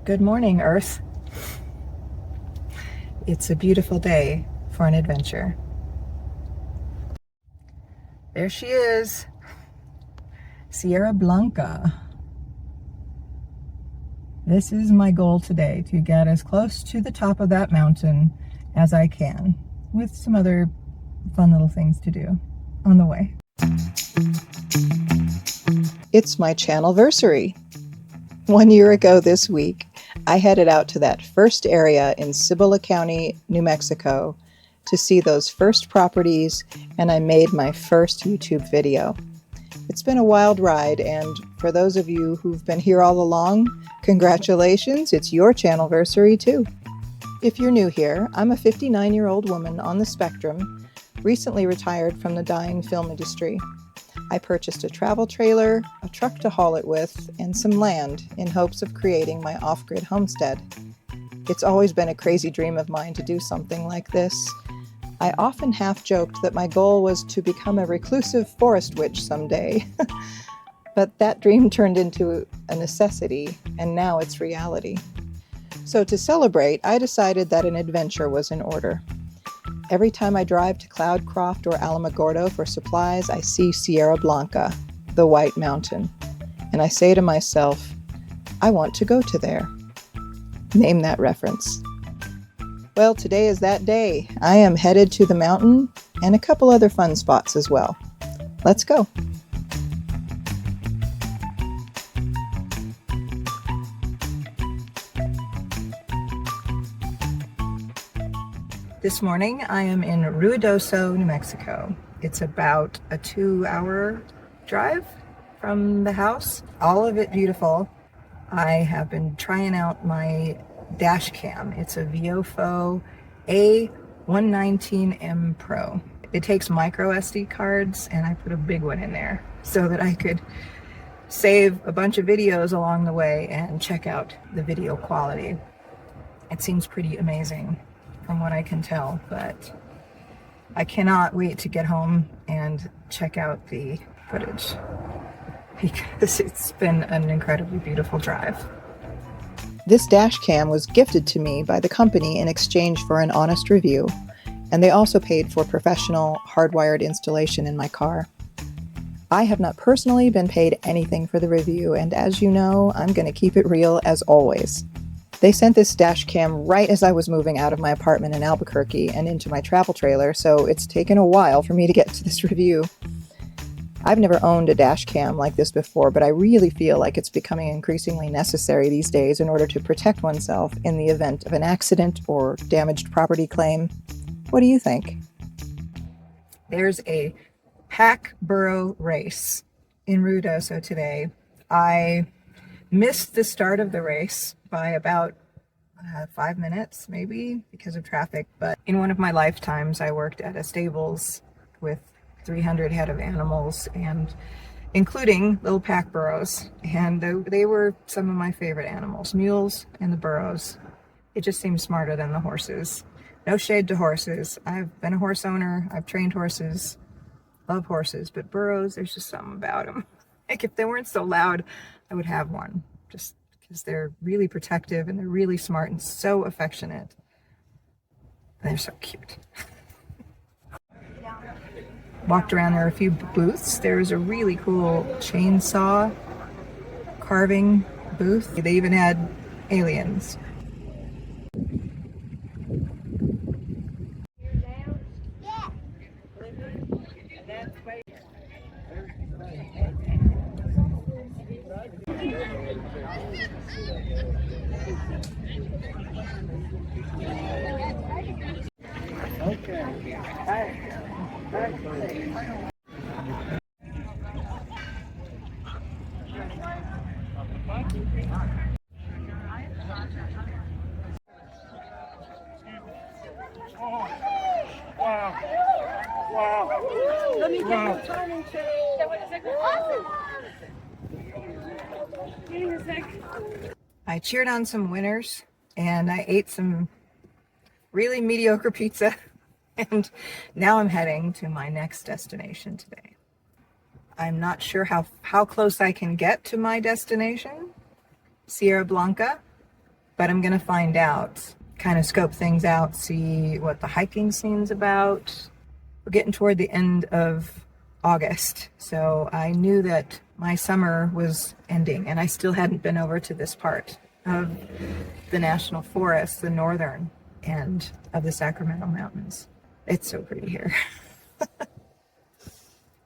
Good morning, Earth. It's a beautiful day for an adventure. There she is, Sierra Blanca. This is my goal today, to get as close to the top of that mountain as I can, with some other fun little things to do on the way. It's my channelversary. 1 year ago this week, I headed out to that first area in Cibola County, New Mexico, to see those first properties, and I made my first YouTube video. It's been a wild ride, and for those of you who've been here all along, congratulations, it's your channelversary too. If you're new here, I'm a 59-year-old woman on the spectrum, recently retired from the dying film industry. I purchased a travel trailer, a truck to haul it with, and some land in hopes of creating my off-grid homestead. It's always been a crazy dream of mine to do something like this. I often half-joked that my goal was to become a reclusive forest witch someday. But that dream turned into a necessity, and now it's reality. So to celebrate, I decided that an adventure was in order. Every time I drive to Cloudcroft or Alamogordo for supplies, I see Sierra Blanca, the White Mountain. And I say to myself, I want to go to there. Name that reference. Well, today is that day. I am headed to the mountain and a couple other fun spots as well. Let's go. This morning I am in Ruidoso, New Mexico. It's about a 2-hour drive from the house. All of it beautiful. I have been trying out my dash cam. It's a VIOFO A119M Pro. It takes micro SD cards, and I put a big one in there so that I could save a bunch of videos along the way and check out the video quality. It seems pretty amazing from what I can tell, but I cannot wait to get home and check out the footage because it's been an incredibly beautiful drive. This dash cam was gifted to me by the company in exchange for an honest review, and they also paid for professional hardwired installation in my car. I have not personally been paid anything for the review, and as you know, I'm going to keep it real as always. They sent this dash cam right as I was moving out of my apartment in Albuquerque and into my travel trailer, so it's taken a while for me to get to this review. I've never owned a dash cam like this before, but I really feel like it's becoming increasingly necessary these days in order to protect oneself in the event of an accident or damaged property claim. What do you think? There's a pack burro race in Ruidoso today. I missed the start of the race by about 5 minutes, maybe, because of traffic. But in one of my lifetimes, I worked at a stables with 300 head of animals, and including little pack burros. And they were some of my favorite animals, mules and the burros. It just seems smarter than the horses. No shade to horses. I've been a horse owner. I've trained horses. Love horses, but burros, there's just something about them. Like if they weren't so loud, I would have one, just because they're really protective and they're really smart and so affectionate. And they're so cute. Walked around, there were a few booths. There was a really cool chainsaw carving booth. They even had aliens. Let me get the timing check. I cheered on some winners, and I ate some really mediocre pizza, and now I'm heading to my next destination today. I'm not sure how close I can get to my destination, Sierra Blanca, but I'm gonna find out, kind of scope things out, see what the hiking scene's about. We're getting toward the end of August, so I knew that my summer was ending, and I still hadn't been over to this part of the national forest, the northern end of the Sacramento Mountains. It's so pretty here.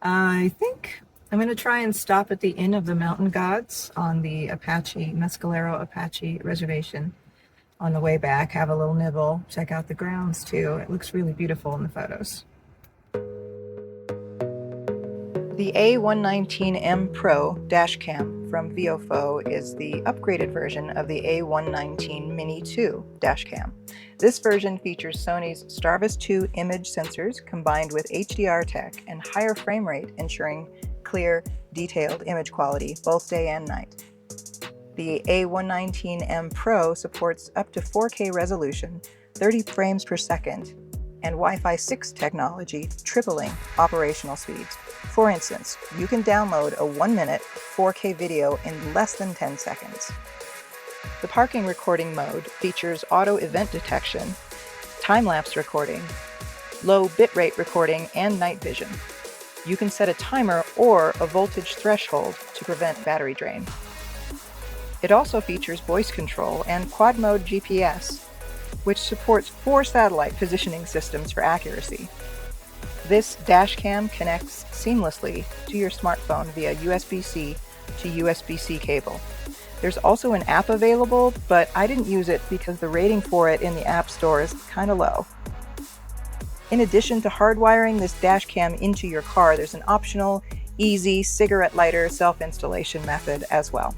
I think I'm going to try and stop at the Inn of the Mountain Gods on the Apache, Mescalero Apache reservation on the way back, have a little nibble, check out the grounds too. It looks really beautiful in the photos. The A119M Pro dashcam from VIOFO is the upgraded version of the A119 Mini 2 dashcam. This version features Sony's Starvis 2 image sensors combined with HDR tech and higher frame rate, ensuring clear, detailed image quality both day and night. The A119M Pro supports up to 4K resolution, 30 frames per second, and Wi-Fi 6 technology, tripling operational speeds. For instance, you can download a 1-minute 4K video in less than 10 seconds. The parking recording mode features auto event detection, time-lapse recording, low bitrate recording, and night vision. You can set a timer or a voltage threshold to prevent battery drain. It also features voice control and quad mode GPS, which supports 4 satellite positioning systems for accuracy. This dashcam connects seamlessly to your smartphone via USB-C to USB-C cable. There's also an app available, but I didn't use it because the rating for it in the App Store is kind of low. In addition to hardwiring this dashcam into your car, there's an optional, easy cigarette lighter self-installation method as well.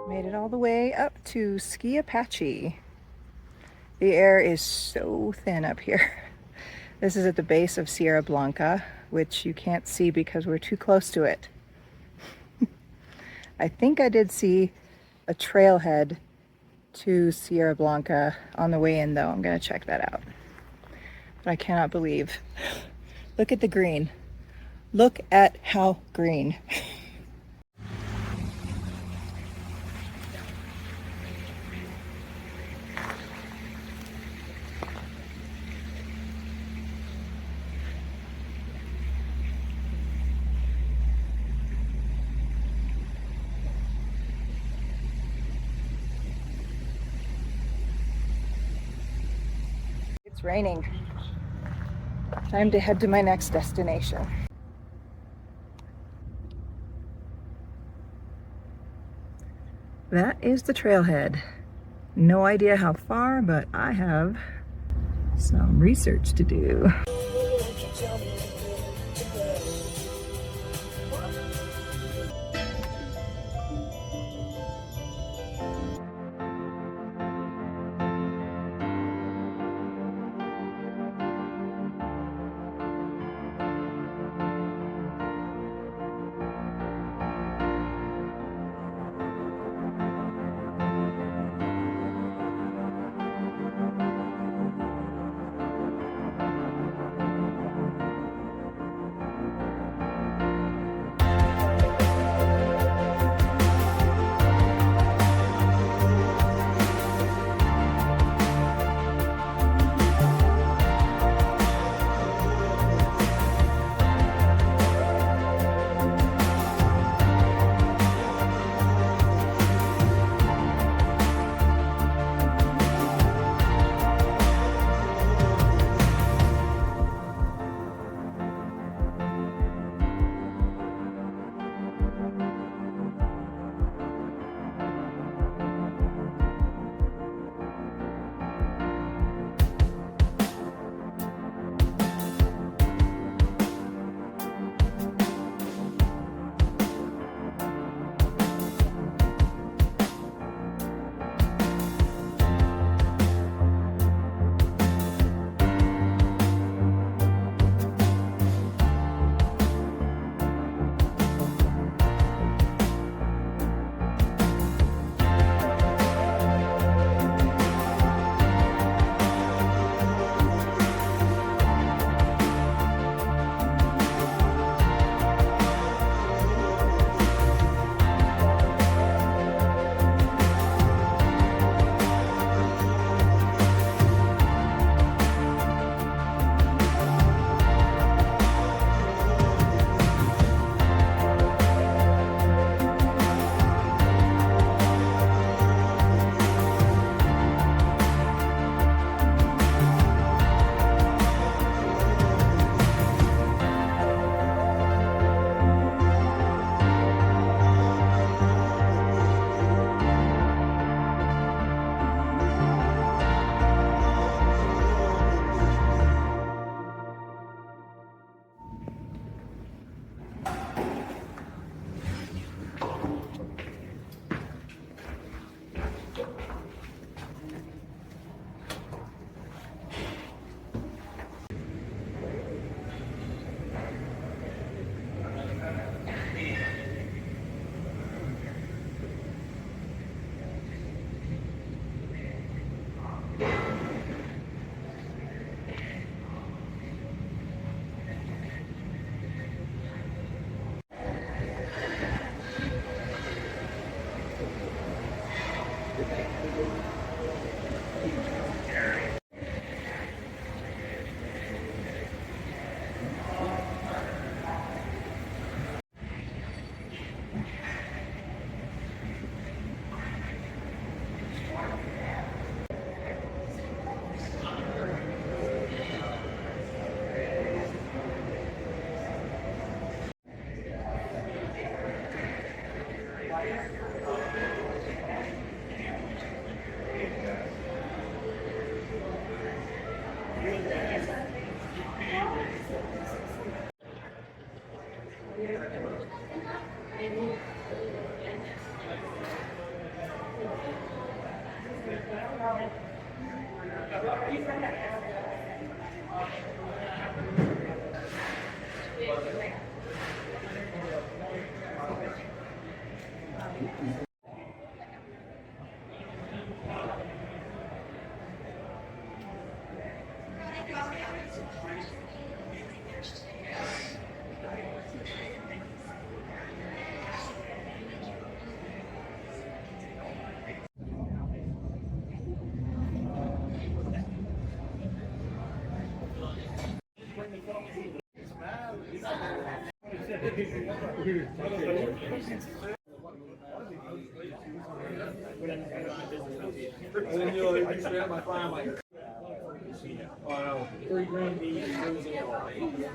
Made it all the way up to Ski Apache. The air is so thin up here. This is at the base of Sierra Blanca, which you can't see because we're too close to it. I think I did see a trailhead to Sierra Blanca on the way in though. I'm gonna check that out. But I cannot believe. Look at the green. Look at how green. It's raining. Time to head to my next destination. That is the trailhead. No idea how far, but I have some research to do.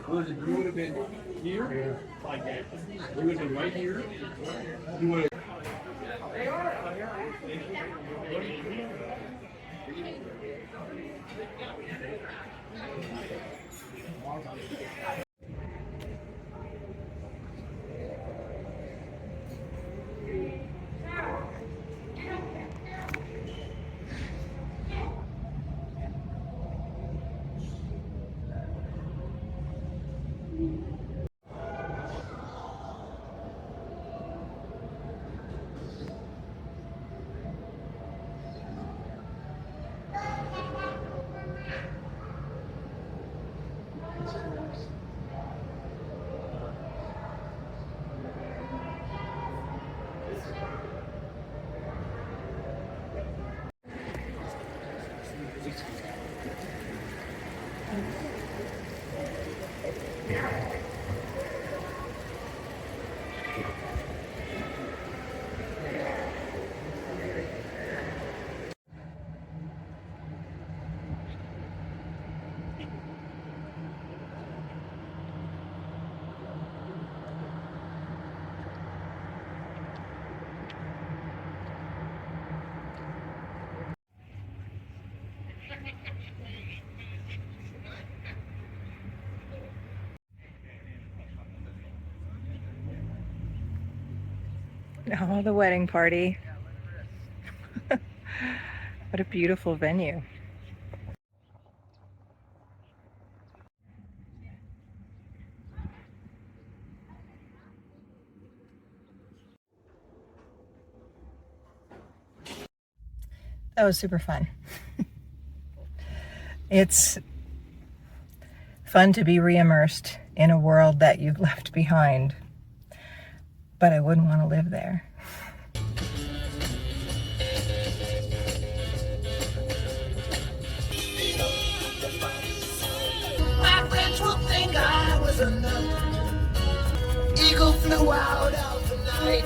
Was it, you would have been here, like that. You would have been right here. You would have. Oh, the wedding party. What a beautiful venue. That was super fun. It's fun to be re-immersed in a world that you've left behind, but I wouldn't want to live there. My friends will think I was a nut. Eagle flew out of the night.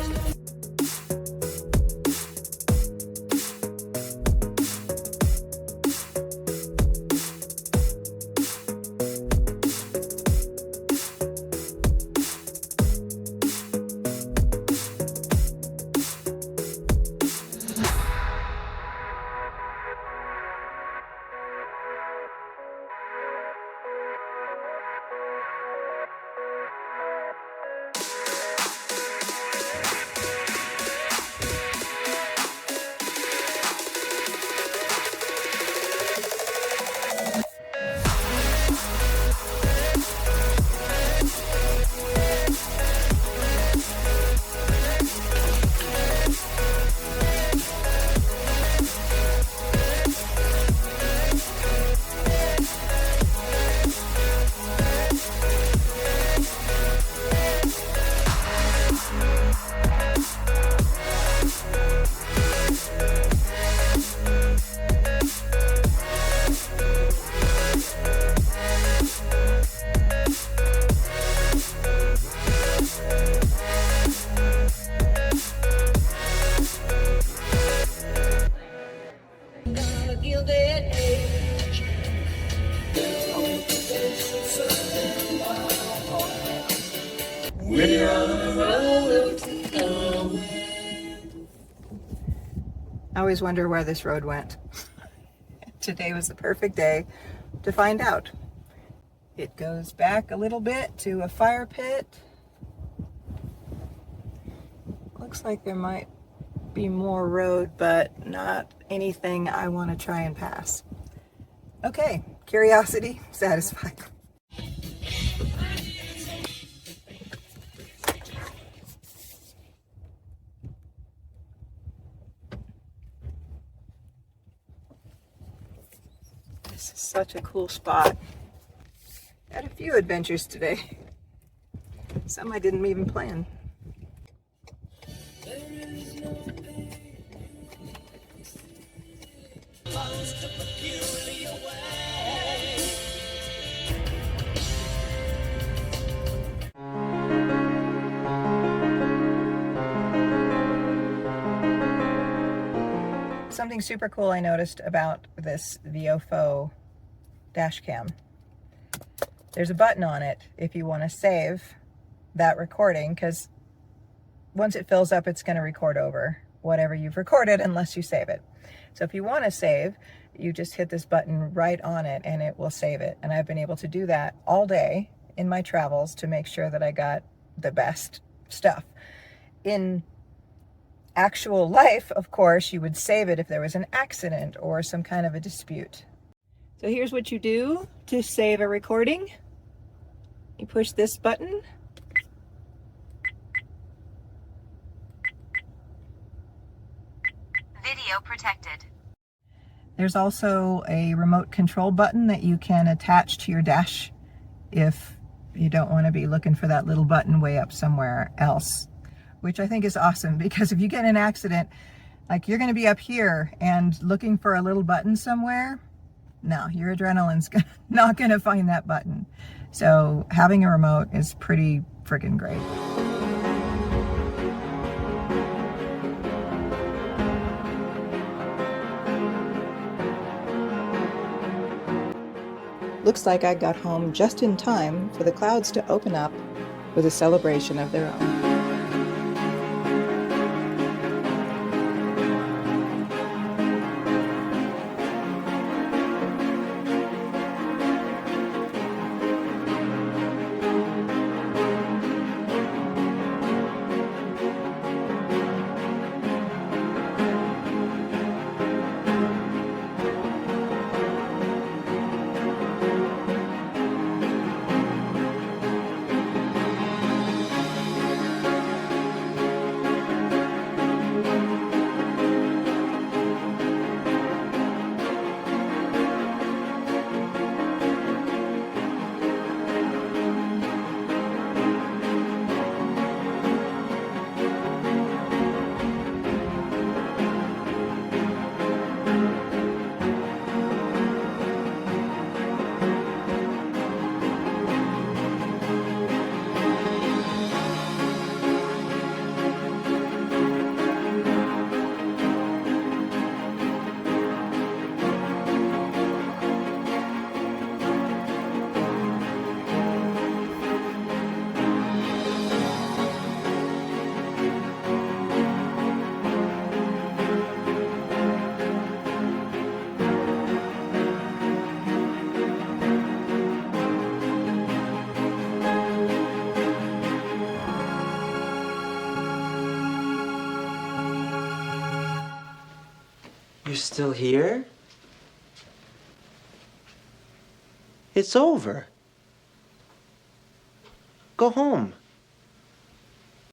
I always wonder where this road went. Today was the perfect day to find out. It goes back a little bit to a fire pit. Looks like there might be more road, but not anything I want to try and pass. Okay, curiosity satisfied. This is such a cool spot. Had a few adventures today. Some I didn't even plan. Something super cool I noticed about this VIOFO dash cam. there's a button on it if you want to save that recording, because once it fills up, it's going to record over whatever you've recorded unless you save it. So if you want to save, you just hit this button right on it and it will save it. And I've been able to do that all day in my travels to make sure that I got the best stuff. In actual life, of course, you would save it if there was an accident or some kind of a dispute. So here's what you do to save a recording. You push this button. Video protected. There's also a remote control button that you can attach to your dash if you don't want to be looking for that little button way up somewhere else, which I think is awesome, because if you get in an accident, like you're going to be up here and looking for a little button somewhere, no, your adrenaline's not going to find that button. So having a remote is pretty freaking great. Looks like I got home just in time for the clouds to open up with a celebration of their own. You're still here? It's over. Go home.